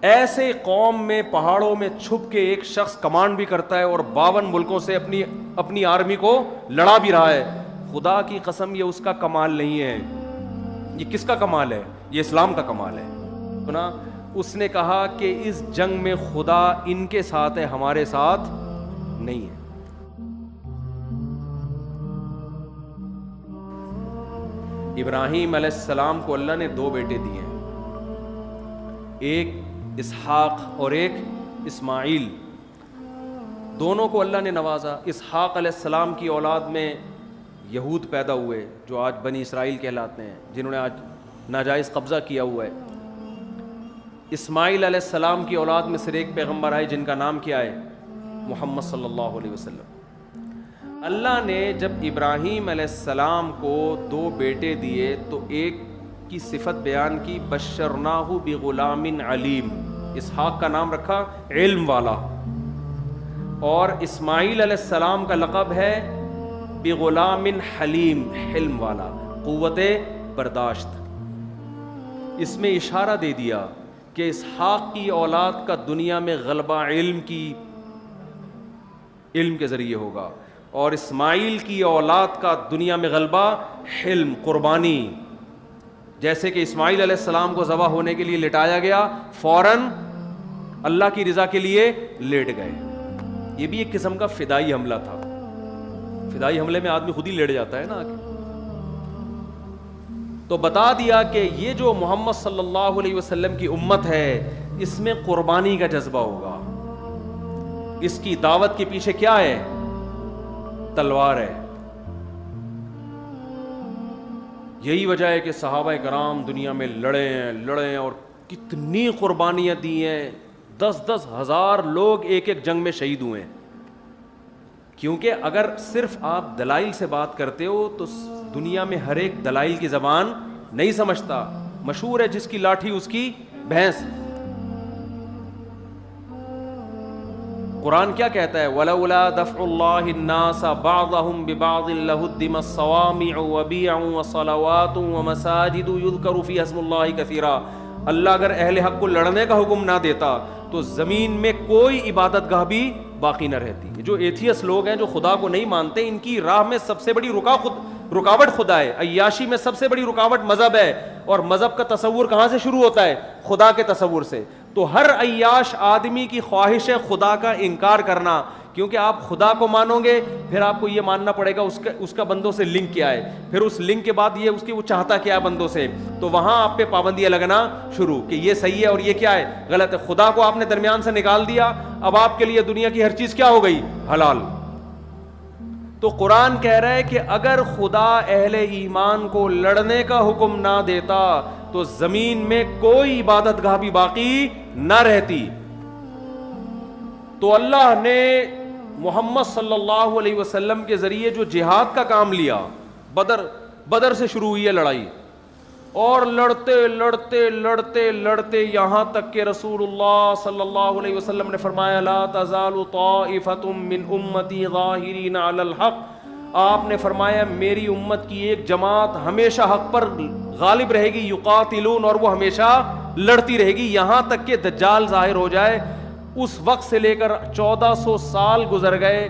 ایسے قوم میں پہاڑوں میں چھپ کے ایک شخص کمانڈ بھی کرتا ہے اور 52 ملکوں سے اپنی آرمی کو لڑا بھی رہا ہے. خدا کی قسم یہ اس کا کمال نہیں ہے. یہ کس کا کمال ہے؟ یہ اسلام کا کمال ہے. سنا اس نے کہا کہ اس جنگ میں خدا ان کے ساتھ ہے, ہمارے ساتھ نہیں ہے. ابراہیم علیہ السلام کو اللہ نے 2 بیٹے دیے ہیں, ایک اسحاق اور ایک اسماعیل. دونوں کو اللہ نے نوازا. اسحاق علیہ السلام کی اولاد میں یہود پیدا ہوئے جو آج بنی اسرائیل کہلاتے ہیں, جنہوں نے آج ناجائز قبضہ کیا ہوا ہے. اسماعیل علیہ السلام کی اولاد میں صرف ایک پیغمبر آئے جن کا نام کیا ہے؟ محمد صلی اللہ علیہ وسلم. اللہ نے جب ابراہیم علیہ السلام کو 2 بیٹے دیے تو ایک کی صفت بیان کی, بشرناہ بغلام علیم. اسحاق کا نام رکھا علم والا, اور اسماعیل علیہ السلام کا لقب ہے بغلام حلیم, حلم والا, قوت برداشت. اس میں اشارہ دے دیا کہ اسحاق کی اولاد کا دنیا میں غلبہ علم کے ذریعے ہوگا, اور اسماعیل کی اولاد کا دنیا میں غلبہ حلم, قربانی. جیسے کہ اسماعیل علیہ السلام کو ذبح ہونے کے لیے لٹایا گیا, فوراً اللہ کی رضا کے لیے لیٹ گئے. یہ بھی ایک قسم کا فدائی حملہ تھا. فدائی حملے میں آدمی خود ہی لیٹ جاتا ہے نا آگے. تو بتا دیا کہ یہ جو محمد صلی اللہ علیہ وسلم کی امت ہے اس میں قربانی کا جذبہ ہوگا. اس کی دعوت کے پیچھے کیا ہے؟ تلوار ہے. یہی وجہ ہے کہ صحابہ کرام دنیا میں لڑے ہیں اور کتنی قربانیاں دی ہیں. 10-10 ہزار لوگ ایک جنگ میں شہید ہوئے ہیں. کیونکہ اگر صرف آپ دلائل سے بات کرتے ہو تو دنیا میں ہر ایک دلائل کی زبان نہیں سمجھتا. مشہور ہے جس کی لاٹھی اس کی بھینس. قرآن کیا کہتا ہے؟ وَلَوْلَا دَفْعُ اللَّهِ النَّاسَ بَعْضَهُمْ بِبَعْضٍ لَهُدِّمَتْ الصَّوَامِعُ وَبِيعٌ وَصَلَوَاتٌ وَمَسَاجِدُ يُذْكَرُ فِيهَا اسْمُ اللَّهِ كَثِيرًا. اللہ اگر اہل حق کو لڑنے کا حکم نہ دیتا تو زمین میں کوئی عبادت گاہ بھی باقی نہ رہتی. جو ایتھیس لوگ ہیں, جو خدا کو نہیں مانتے, ان کی راہ میں سب سے بڑی رکاوٹ خدا ہے. عیاشی میں سب سے بڑی رکاوٹ مذہب ہے, اور مذہب کا تصور کہاں سے شروع ہوتا ہے؟ خدا کے تصور سے. تو ہر عیاش آدمی کی خواہش ہے خدا کا انکار کرنا, کیونکہ آپ خدا کو مانو گے پھر آپ کو یہ ماننا پڑے گا اس کا بندوں سے لنک کیا ہے, پھر اس لنک کے بعد یہ وہ چاہتا کیا ہے بندوں سے, تو وہاں آپ پہ پابندیاں لگنا شروع کہ یہ صحیح ہے اور یہ کیا ہے؟ غلط ہے. خدا کو آپ نے درمیان سے نکال دیا, اب آپ کے لیے دنیا کی ہر چیز کیا ہو گئی؟ حلال. تو قرآن کہہ رہا ہے کہ اگر خدا اہل ایمان کو لڑنے کا حکم نہ دیتا تو زمین میں کوئی عبادت گاہ بھی باقی نہ رہتی. تو اللہ نے محمد صلی اللہ علیہ وسلم کے ذریعے جو جہاد کا کام لیا, بدر سے شروع ہوئی ہے لڑائی, اور لڑتے یہاں تک کہ رسول اللہ صلی اللہ علیہ وسلم نے فرمایا لا تزال طائفۃ من امتی ظاہرین علی الحق. آپ نے فرمایا میری امت کی ایک جماعت ہمیشہ حق پر غالب رہے گی, یقاتلون, اور وہ ہمیشہ لڑتی رہے گی یہاں تک کہ دجال ظاہر ہو جائے. اس وقت سے لے کر 1400 سال گزر گئے,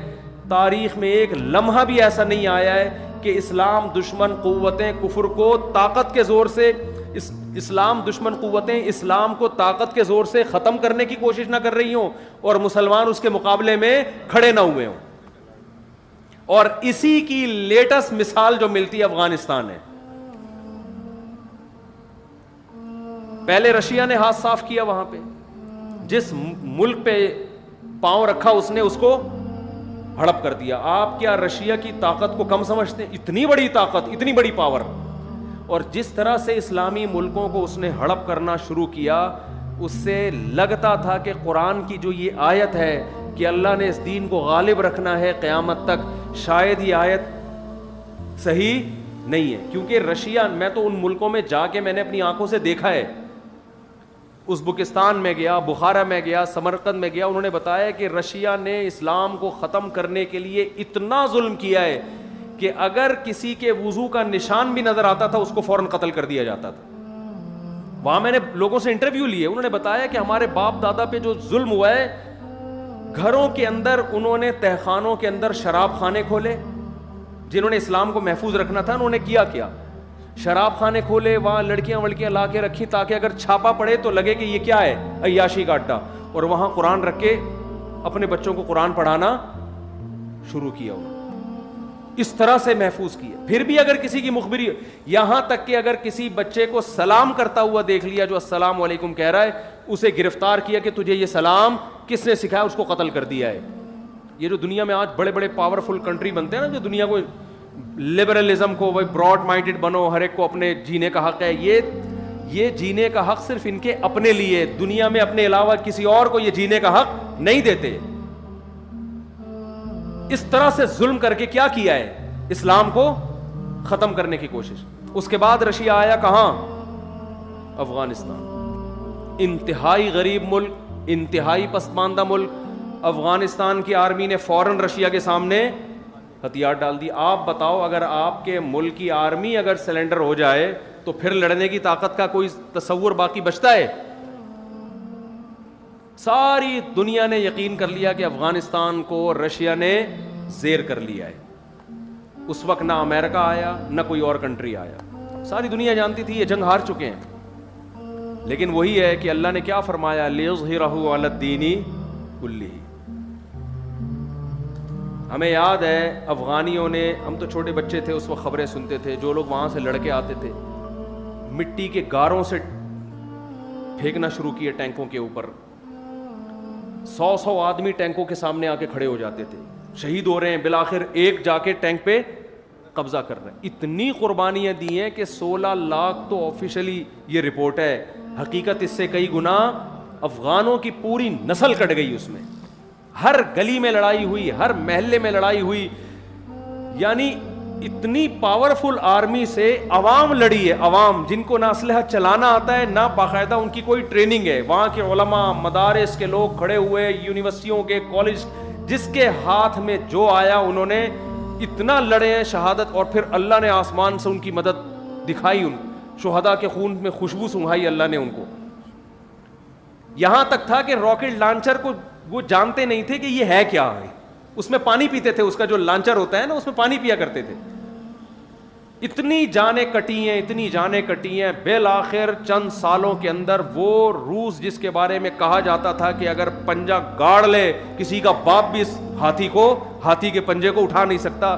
تاریخ میں ایک لمحہ بھی ایسا نہیں آیا ہے کہ اسلام دشمن قوتیں کفر کو طاقت کے زور سے اسلام کو طاقت کے زور سے ختم کرنے کی کوشش نہ کر رہی ہوں اور مسلمان اس کے مقابلے میں کھڑے نہ ہوئے ہوں. اور اسی کی لیٹسٹ مثال جو ملتی ہے افغانستان ہے. پہلے رشیا نے ہاتھ صاف کیا, وہاں پہ جس ملک پہ پاؤں رکھا اس نے اس کو ہڑپ کر دیا. آپ کیا رشیا کی طاقت کو کم سمجھتے ہیں؟ اتنی بڑی طاقت, اتنی بڑی پاور. اور جس طرح سے اسلامی ملکوں کو اس نے ہڑپ کرنا شروع کیا, اس سے لگتا تھا کہ قرآن کی جو یہ آیت ہے کہ اللہ نے اس دین کو غالب رکھنا ہے قیامت تک, شاید یہ آیت صحیح نہیں ہے. کیونکہ رشیا, میں تو ان ملکوں میں جا کے میں نے اپنی آنکھوں سے دیکھا ہے. ازبکستان میں گیا, بخارا میں گیا, سمرقند میں گیا, انہوں نے بتایا کہ رشیا نے اسلام کو ختم کرنے کے لیے اتنا ظلم کیا ہے کہ اگر کسی کے وضو کا نشان بھی نظر آتا تھا اس کو فوراً قتل کر دیا جاتا تھا. وہاں میں نے لوگوں سے انٹرویو لیے, انہوں نے بتایا کہ ہمارے باپ دادا پہ جو ظلم ہوا ہے, گھروں کے اندر انہوں نے تہخانوں کے اندر شراب خانے کھولے, جنہوں نے اسلام کو محفوظ رکھنا تھا انہوں نے کیا شراب خانے کھولے, وہاں لڑکیاں وڑکیاں لا کے رکھی تاکہ اگر چھاپا پڑے تو لگے کہ یہ کیا ہے, عیاشی کا اڈا, اور وہاں قرآن رکھ کے اپنے بچوں کو قرآن پڑھانا شروع کیا انہوں نے, اس طرح سے محفوظ کیا. پھر بھی اگر کسی کی مخبری, یہاں تک کہ اگر کسی بچے کو سلام کرتا ہوا دیکھ لیا جو السلام علیکم کہہ رہا ہے, اسے گرفتار کیا کہ تجھے یہ سلام کس نے سکھایا, اس کو قتل کر دیا ہے. یہ جو دنیا میں آج بڑے بڑے پاورفل کنٹری بنتے ہیں نا, جو دنیا کو لبرلزم کو براڈ مائنڈڈ بنو, ہر ایک کو اپنے جینے کا حق ہے, یہ جینے کا حق صرف ان کے اپنے لیے, دنیا میں اپنے علاوہ کسی اور کو یہ جینے کا حق نہیں دیتے. اس طرح سے ظلم کر کے کیا کیا ہے, اسلام کو ختم کرنے کی کوشش. اس کے بعد رشیا آیا کہاں, افغانستان, انتہائی غریب ملک, انتہائی پسماندہ ملک. افغانستان کی آرمی نے فوراً رشیا کے سامنے ہتھیار ڈال دی. آپ بتاؤ, اگر آپ کے ملک کی آرمی اگر سلنڈر ہو جائے تو پھر لڑنے کی طاقت کا کوئی تصور باقی بچتا ہے؟ ساری دنیا نے یقین کر لیا کہ افغانستان کو رشیا نے زیر کر لیا ہے. اس وقت نہ امریکہ آیا نہ کوئی اور کنٹری آیا, ساری دنیا جانتی تھی یہ جنگ ہار چکے ہیں. لیکن وہی ہے کہ اللہ نے کیا فرمایا, لِيُظْهِرَهُ عَلَى الدِّينِ كُلِّهِ. ہمیں یاد ہے افغانیوں نے, ہم تو چھوٹے بچے تھے اس وقت خبریں سنتے تھے, جو لوگ وہاں سے لڑکے آتے تھے مٹی کے گاروں سے پھینکنا شروع کیے ٹینکوں کے اوپر. 100 آدمی ٹینکوں کے سامنے آ کے کھڑے ہو جاتے تھے, شہید ہو رہے ہیں, بالآخر ایک جا کے ٹینک پہ قبضہ کر رہے ہیں. اتنی قربانیاں دی ہیں کہ 16 لاکھ تو آفیشلی یہ رپورٹ ہے, حقیقت اس سے کئی گنا افغانوں کی پوری نسل کٹ گئی. اس میں ہر گلی میں لڑائی ہوئی, ہر محلے میں لڑائی ہوئی. یعنی اتنی پاورفل آرمی سے عوام لڑی ہے, عوام جن کو نہ اسلحہ چلانا آتا ہے نہ باقاعدہ ان کی کوئی ٹریننگ ہے. وہاں کے علماء, مدارس کے لوگ کھڑے ہوئے, یونیورسٹیوں کے, کالج, جس کے ہاتھ میں جو آیا انہوں نے اتنا لڑے ہیں شہادت, اور پھر اللہ نے آسمان سے ان کی مدد دکھائی, ان شہداء کے خون میں خوشبو سنگھائی اللہ نے ان کو. یہاں تک تھا کہ راکٹ لانچر کو وہ جانتے نہیں تھے کہ یہ ہے کیا ہے, اس میں پانی پیتے تھے, اس کا جو لانچر ہوتا ہے نا اس میں پانی پیا کرتے تھے. اتنی جانیں کٹی ہیں, اتنی جانیں کٹی ہیں. بالآخر چند سالوں کے اندر وہ روس جس کے بارے میں کہا جاتا تھا کہ اگر پنجہ گاڑ لے کسی کا باپ بھی اس ہاتھی کے پنجے کو اٹھا نہیں سکتا,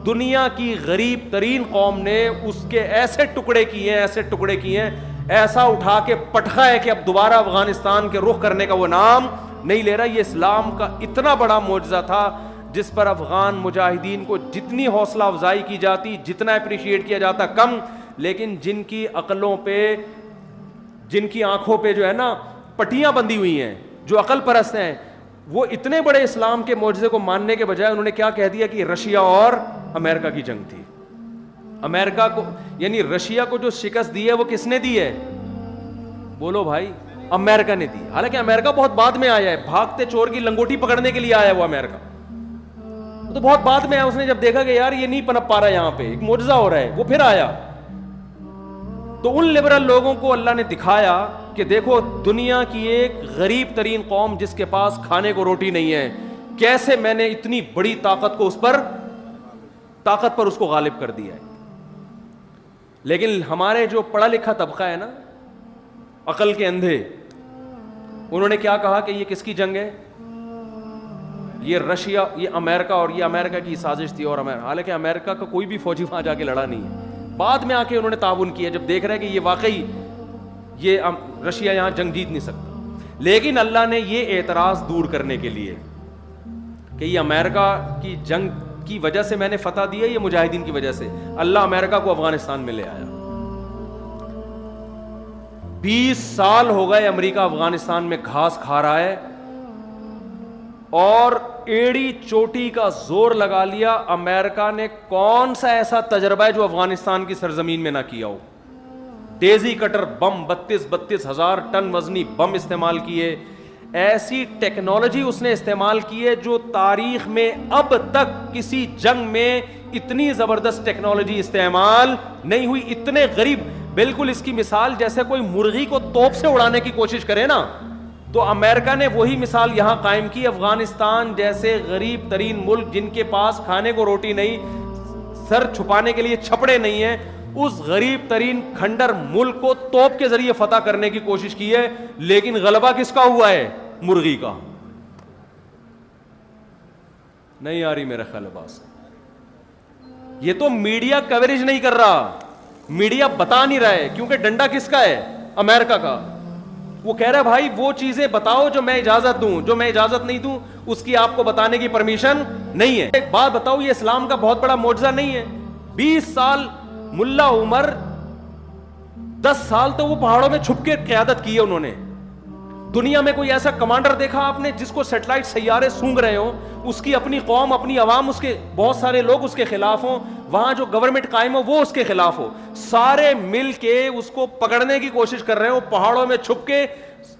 دنیا کی غریب ترین قوم نے اس کے ایسے ٹکڑے کیے ہیں, ایسا اٹھا کے پٹخا ہے کہ اب دوبارہ افغانستان کے رخ کرنے کا وہ نام نہیں لے رہا. یہ اسلام کا اتنا بڑا معجزہ تھا جس پر افغان مجاہدین کو جتنی حوصلہ افزائی کی جاتی, جتنا اپریشیٹ کیا جاتا کم. لیکن جن کی عقلوں پہ, جن کی آنکھوں پہ جو ہے نا پٹیاں بندھی ہوئی ہیں, جو عقل پرست ہیں, وہ اتنے بڑے اسلام کے معجزے کو ماننے کے بجائے انہوں نے کیا کہہ دیا کہ رشیا اور امریکہ کی جنگ تھی. امریکہ کو, یعنی رشیا کو جو شکست دی ہے وہ کس نے دی ہے؟ بولو بھائی, امریکہ نے دی. حالانکہ امریکہ بہت بعد میں آیا ہے, بھاگتے چور کی لنگوٹی پکڑنے کے لیے آیا وہ امریکہ, وہ تو بہت بعد میں آیا. اس نے جب دیکھا کہ یار یہ نہیں پنپ پا رہا یہاں پہ, ایک معجزہ ہو رہا ہے, وہ پھر آیا. تو ان لبرل لوگوں کو اللہ نے دکھایا کہ دیکھو دنیا کی ایک غریب ترین قوم جس کے پاس کھانے کو روٹی نہیں ہے, کیسے میں نے اتنی بڑی طاقت پر اس کو غالب کر دیا ہے. لیکن ہمارے جو پڑھا لکھا طبقہ ہے نا, عقل کے اندھے, انہوں نے کیا کہا کہ یہ کس کی جنگ ہے, یہ رشیا, یہ امریکہ, اور یہ امریکہ کی سازش تھی. اور حالانکہ امریکہ کا کوئی بھی فوجی وہاں جا کے لڑا نہیں ہے, بعد میں آ کے انہوں نے تعاون کیا جب دیکھ رہے کہ یہ واقعی یہ رشیا یہاں جنگ جیت نہیں سکتا. لیکن اللہ نے یہ اعتراض دور کرنے کے لیے کہ یہ امریکہ کی جنگ کی وجہ سے میں نے فتح دی ہے, یہ مجاہدین کی وجہ سے, اللہ امریکہ کو افغانستان میں لے آیا. 20 سال ہو گئے امریکہ افغانستان میں گھاس کھا رہا ہے, اور ایڑی چوٹی کا زور لگا لیا. امریکہ نے کون سا ایسا تجربہ ہے جو افغانستان کی سرزمین میں نہ کیا ہو؟ ڈیزی کٹر بم 32 ہزار ٹن وزنی بم استعمال کیے, ایسی ٹیکنالوجی اس نے استعمال کی ہے جو تاریخ میں اب تک کسی جنگ میں اتنی زبردست ٹیکنالوجی استعمال نہیں ہوئی. اتنے غریب, بالکل اس کی مثال جیسے کوئی مرغی کو توپ سے اڑانے کی کوشش کرے نا, تو امریکہ نے وہی مثال یہاں قائم کی. افغانستان جیسے غریب ترین ملک جن کے پاس کھانے کو روٹی نہیں, سر چھپانے کے لیے چھپڑے نہیں ہیں, اس غریب ترین کھنڈر ملک کو توپ کے ذریعے فتح کرنے کی کوشش کی ہے, لیکن غلبہ کس کا ہوا ہے؟ مرغی کا. نہیں آ رہی میرا خیال ہے بات. یہ تو میڈیا کوریج نہیں کر رہا, میڈیا بتا نہیں رہا ہے, کیونکہ ڈنڈا کس کا ہے؟ امریکہ کا. وہ کہہ رہا ہے بھائی وہ چیزیں بتاؤ جو میں اجازت دوں, جو میں اجازت نہیں دوں اس کی آپ کو بتانے کی پرمیشن نہیں ہے. ایک بات بتاؤ, یہ اسلام کا بہت بڑا معجزہ نہیں ہے؟ 20 سال ملا عمر 10 سال تو وہ پہاڑوں میں چھپ کے قیادت کی ہے انہوں نے. دنیا میں کوئی ایسا کمانڈر دیکھا آپ نے جس کو سیٹلائٹ سیارے سونگ رہے ہوں, اس کی اپنی قوم, اپنی عوام, اس کے بہت سارے لوگ اس کے خلاف ہوں, وہاں جو گورنمنٹ قائم ہو وہ اس کے خلاف ہو, سارے مل کے اس کو پکڑنے کی کوشش کر رہے ہو, پہاڑوں میں چھپ کے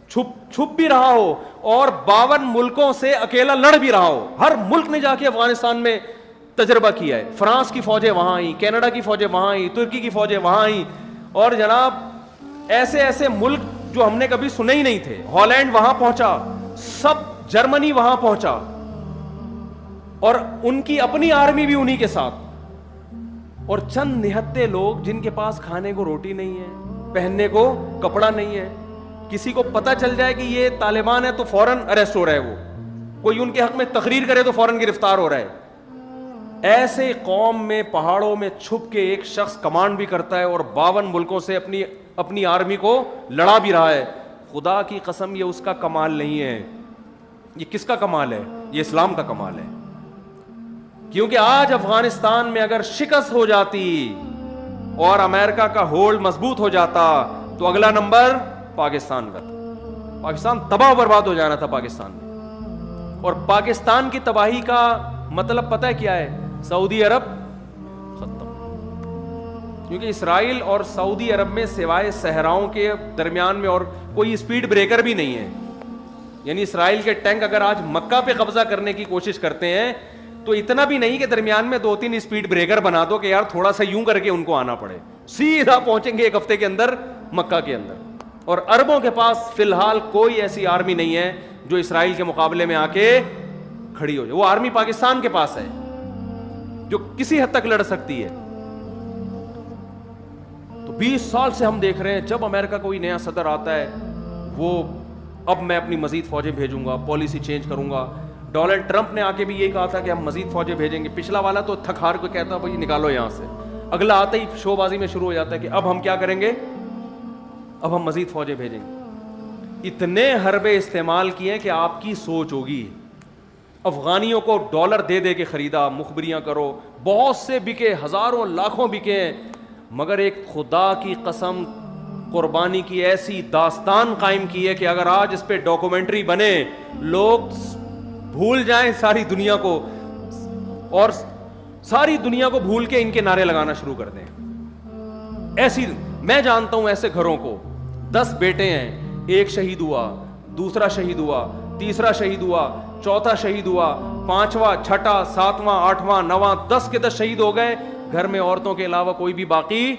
چھپ بھی رہا ہو اور 52 ملکوں سے اکیلا لڑ بھی رہا ہو. ہر ملک نے جا کے افغانستان میں تجربہ کیا ہے. فرانس کی فوجیں وہاں آئیں, کینیڈا کی فوجیں وہاں آئیں, ترکی کی فوجیں وہاں آئیں, اور جناب ایسے ایسے ملک جو ہم نے کبھی سنے ہی نہیں تھے. ہالینڈ وہاں پہنچا, سب جرمنی وہاں پہنچا, اور ان کی اپنی آرمی بھی انہی کے ساتھ, اور چند نہتے لوگ جن کے پاس کھانے کو روٹی نہیں ہے, پہننے کو کپڑا نہیں ہے. کسی کو پتہ چل جائے کہ یہ طالبان ہے تو فوراً اریسٹ ہو رہا ہے, وہ کوئی ان کے حق میں تقریر کرے تو فوراً گرفتار ہو رہا ہے. ایسے قوم میں پہاڑوں میں چھپ کے ایک شخص کمانڈ بھی کرتا ہے اور 52 ملکوں سے اپنی آرمی کو لڑا بھی رہا ہے. خدا کی قسم یہ اس کا کمال نہیں ہے, یہ کس کا کمال ہے؟ یہ اسلام کا کمال ہے. کیونکہ آج افغانستان میں اگر شکست ہو جاتی اور امریکہ کا ہولڈ مضبوط ہو جاتا تو اگلا نمبر پاکستان کا تھا. پاکستان تباہ و برباد ہو جانا تھا پاکستان میں. اور پاکستان کی تباہی کا مطلب پتہ ہے کیا ہے؟ سعودی عرب ختم. کیونکہ اسرائیل اور سعودی عرب میں سوائے صحراؤں کے درمیان میں اور کوئی اسپیڈ بریکر بھی نہیں ہے. یعنی اسرائیل کے ٹینک اگر آج مکہ پہ قبضہ کرنے کی کوشش کرتے ہیں تو اتنا بھی نہیں کہ درمیان میں 2-3 اسپیڈ بریکر بنا دو کہ یار تھوڑا سا یوں کر کے ان کو آنا پڑے, سیدھا پہنچیں گے 1 ہفتے کے اندر مکہ کے اندر. اور عربوں کے پاس فی الحال کوئی ایسی آرمی نہیں ہے جو اسرائیل کے مقابلے میں آ کے کھڑی ہو جائے. وہ آرمی پاکستان کے پاس ہے جو کسی حد تک لڑ سکتی ہے. تو 20 سال سے ہم دیکھ رہے ہیں جب امریکہ کوئی نیا صدر آتا ہے وہ اب میں اپنی مزید فوجیں بھیجوں گا, پالیسی چینج کروں گا. ڈونلڈ ٹرمپ نے آ کے بھی یہ کہا تھا کہ ہم مزید فوجیں بھیجیں گے. پچھلا والا تو تھک ہار کو کہتا بھائی نکالو یہاں سے, اگلا آتا ہی شو بازی میں شروع ہو جاتا ہے کہ اب ہم کیا کریں گے, اب ہم مزید فوجیں بھیجیں گے. اتنے حربے استعمال کیے کہ آپ کی سوچ ہوگی. افغانیوں کو ڈالر دے دے کے خریدا, مخبریاں کرو, بہت سے بکے, ہزاروں لاکھوں بکے ہیں, مگر ایک خدا کی قسم قربانی کی ایسی داستان قائم کی ہے کہ اگر آج اس پہ ڈاکومنٹری بنے لوگ بھول جائیں ساری دنیا کو, اور ساری دنیا کو بھول کے ان کے نعرے لگانا شروع کر دیں. ایسی میں جانتا ہوں ایسے گھروں کو, 10 بیٹے ہیں, ایک شہید ہوا, دوسرا شہید ہوا, تیسرا شہید ہوا, چوتھا شہید ہوا, 5واں, 6واں, 7واں, 8واں, 9واں, 10 کے 10 شہید ہو گئے. گھر میں عورتوں کے علاوہ کوئی بھی باقی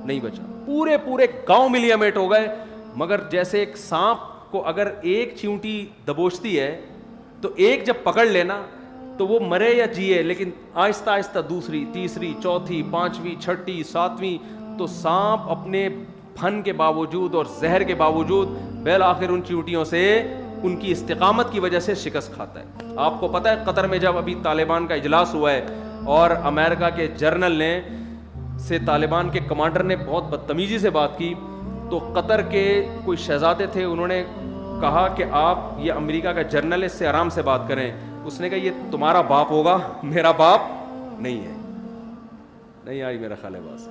نہیں بچا. پورے گاؤں ملیامیٹ ہو گئے. مگر جیسے ایک سانپ کو اگر ایک چیونٹی دبوچتی ہے تو ایک جب پکڑ لینا تو وہ مرے یا جیے, لیکن آہستہ آہستہ دوسری, تیسری, چوتھی, 5ویں, 6ٹھی, 7ویں, تو سانپ اپنے پھن کے باوجود اور زہر کے باوجود بالآخر ان چیونٹیوں سے ان کی استقامت کی وجہ سے شکست کھاتا ہے. آپ کو پتہ ہے قطر میں جب ابھی طالبان کا اجلاس ہوا ہے اور امریکہ کے جرنل نے سے طالبان کے کمانڈر نے بہت بدتمیزی سے بات کی, تو قطر کے کوئی شہزادے تھے, انہوں نے کہا کہ آپ یہ امریکہ کا جرنل ہے, اس سے آرام سے بات کریں. اس نے کہا یہ تمہارا باپ ہوگا, میرا باپ نہیں ہے. نہیں آئی میرا خیال ہے بات.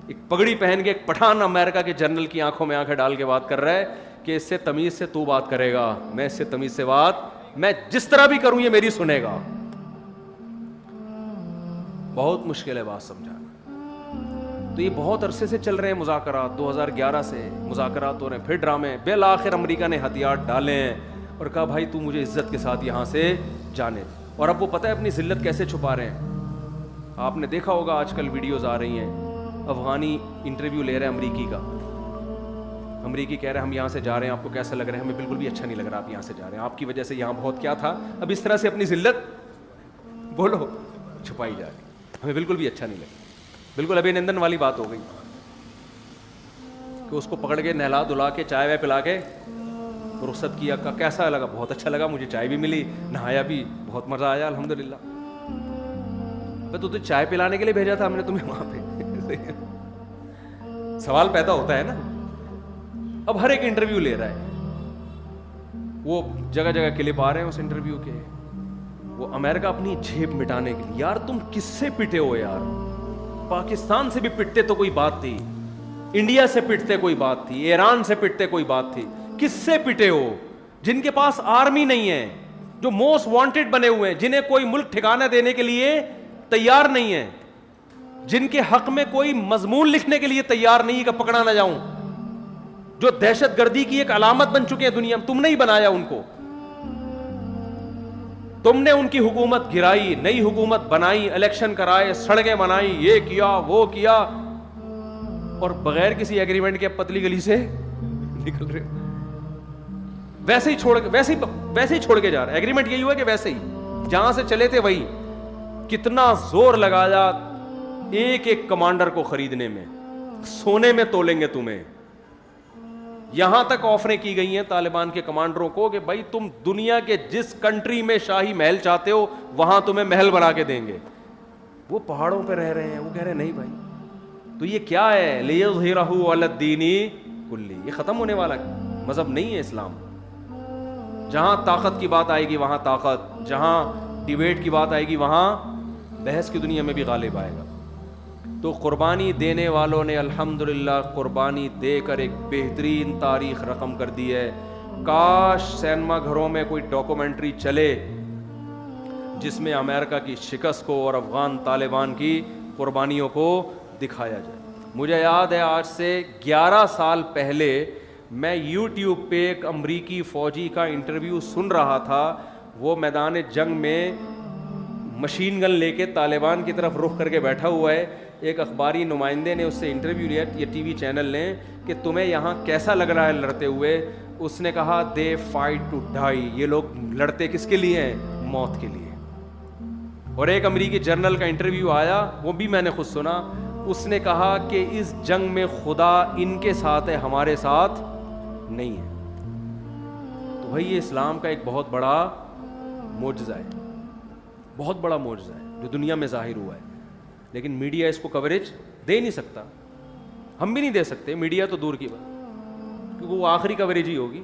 ایک پگڑی پہن کے ایک پٹھان امریکہ کے جنرل کی آنکھوں میں آنکھیں ڈال کے بات کر رہا ہے کہ اس سے تمیز سے تو بات کرے گا, میں اس سے تمیز سے بات, میں جس طرح بھی کروں یہ میری سنے گا. بہت مشکل ہے بات سمجھانا. تو یہ بہت عرصے سے چل رہے ہیں مذاکرات, 2011 سے مذاکرات ہو رہے ہیں, پھر ڈرامے. بالآخر امریکہ نے ہتھیار ڈالے ہیں اور کہا بھائی تو مجھے عزت کے ساتھ یہاں سے جانے. اور اب وہ پتہ ہے اپنی ذلت کیسے چھپا رہے ہیں. آپ نے دیکھا ہوگا آج کل ویڈیوز آ رہی ہیں افغانی انٹرویو لے رہا ہے امریکی کا. امریکی کہہ رہے ہیں ہم یہاں سے جا رہے ہیں, آپ کو کیسا لگ رہا ہے؟ ہمیں بالکل بھی اچھا نہیں لگ رہا آپ یہاں سے جا رہے ہیں, آپ کی وجہ سے یہاں بہت کیا تھا. اب اس طرح سے اپنی ذلت بولو چھپائی جا رہی, ہمیں بالکل بھی اچھا نہیں لگا. بالکل ابھینندن والی بات ہو گئی کہ اس کو پکڑ کے نہلا دھلا کے چائے وائے پلا کے رخصت کیا. کیسا لگا؟ بہت اچھا لگا, مجھے چائے بھی ملی, نہایا بھی, بہت مزہ آیا الحمدللہ. تو چائے پلانے کے لیے بھیجا تھا ہم نے تمہیں وہاں پہ. سوال پیدا ہوتا ہے نا. اب ہر ایک انٹرویو لے رہا ہے, وہ جگہ جگہ کلپ آ رہے ہیں اس انٹرویو کے. وہ امریکہ اپنی جھیب مٹانے کے لیے, یار تم کس سے پٹے ہو یار؟ پاکستان سے بھی پٹتے تو کوئی بات تھی, انڈیا سے پٹتے کوئی بات تھی, ایران سے پٹتے کوئی بات تھی. کس سے پٹے ہو؟ جن کے پاس آرمی نہیں ہے, جو موسٹ وانٹیڈ بنے ہوئے ہیں, جنہیں کوئی ملک ٹھکانہ دینے کے لیے تیار نہیں ہے, جن کے حق میں کوئی مضمون لکھنے کے لیے تیار نہیں کہ پکڑا نہ جاؤں, جو دہشت گردی کی ایک علامت بن چکے ہیں دنیا میں. تم نے ہی بنایا ان کو, تم نے ان کی حکومت گرائی, نئی حکومت بنائی, الیکشن کرائے, سڑکیں بنائی, یہ کیا وہ کیا, اور بغیر کسی ایگریمنٹ کے پتلی گلی سے نکل رہے. ویسے ہی چھوڑ کے جا رہا ہے. ایگریمنٹ یہی ہوا کہ ویسے ہی جہاں سے چلے تھے وہی. کتنا زور لگایا ایک ایک کمانڈر کو خریدنے میں, سونے میں تولیں گے تمہیں. یہاں تک آفریں کی گئی ہیں طالبان کے کمانڈروں کو کہ بھائی تم دنیا کے جس کنٹری میں شاہی محل چاہتے ہو وہاں تمہیں محل بنا کے دیں گے. وہ پہاڑوں پہ رہ رہے ہیں, وہ کہہ رہے ہیں نہیں بھائی تو یہ کیا ہے, لِيُظْهِرَهُ عَلَى الدِّينِ كُلِّهِ. یہ ختم ہونے والا مذہب نہیں ہے اسلام. جہاں طاقت کی بات آئے گی وہاں طاقت, جہاں ڈیبیٹ کی بات آئے گی وہاں بحث کی دنیا میں بھی غالب آئے گا. تو قربانی دینے والوں نے الحمدللہ قربانی دے کر ایک بہترین تاریخ رقم کر دی ہے. کاش سینما گھروں میں کوئی ڈاکومنٹری چلے جس میں امریکہ کی شکست کو اور افغان طالبان کی قربانیوں کو دکھایا جائے. مجھے یاد ہے آج سے 11 سال پہلے میں یوٹیوب پہ ایک امریکی فوجی کا انٹرویو سن رہا تھا. وہ میدان جنگ میں مشین گن لے کے طالبان کی طرف رخ کر کے بیٹھا ہوا ہے. ایک اخباری نمائندے نے اس سے انٹرویو لیا, یہ ٹی وی چینل نے, کہ تمہیں یہاں کیسا لگ رہا ہے لڑتے ہوئے. اس نے کہا دے فائٹ ٹو ڈائی, یہ لوگ لڑتے کس کے لیے ہیں؟ موت کے لیے. اور ایک امریکی جنرل کا انٹرویو آیا, وہ بھی میں نے خود سنا. اس نے کہا کہ اس جنگ میں خدا ان کے ساتھ ہے, ہمارے ساتھ نہیں ہے. تو بھائی یہ اسلام کا ایک بہت بڑا معجزہ ہے, بہت بڑا معجزہ ہے جو دنیا میں ظاہر ہوا ہے. لیکن میڈیا اس کو کوریج دے نہیں سکتا, ہم بھی نہیں دے سکتے, میڈیا تو دور کی بات, کیونکہ وہ آخری کوریج ہی ہوگی.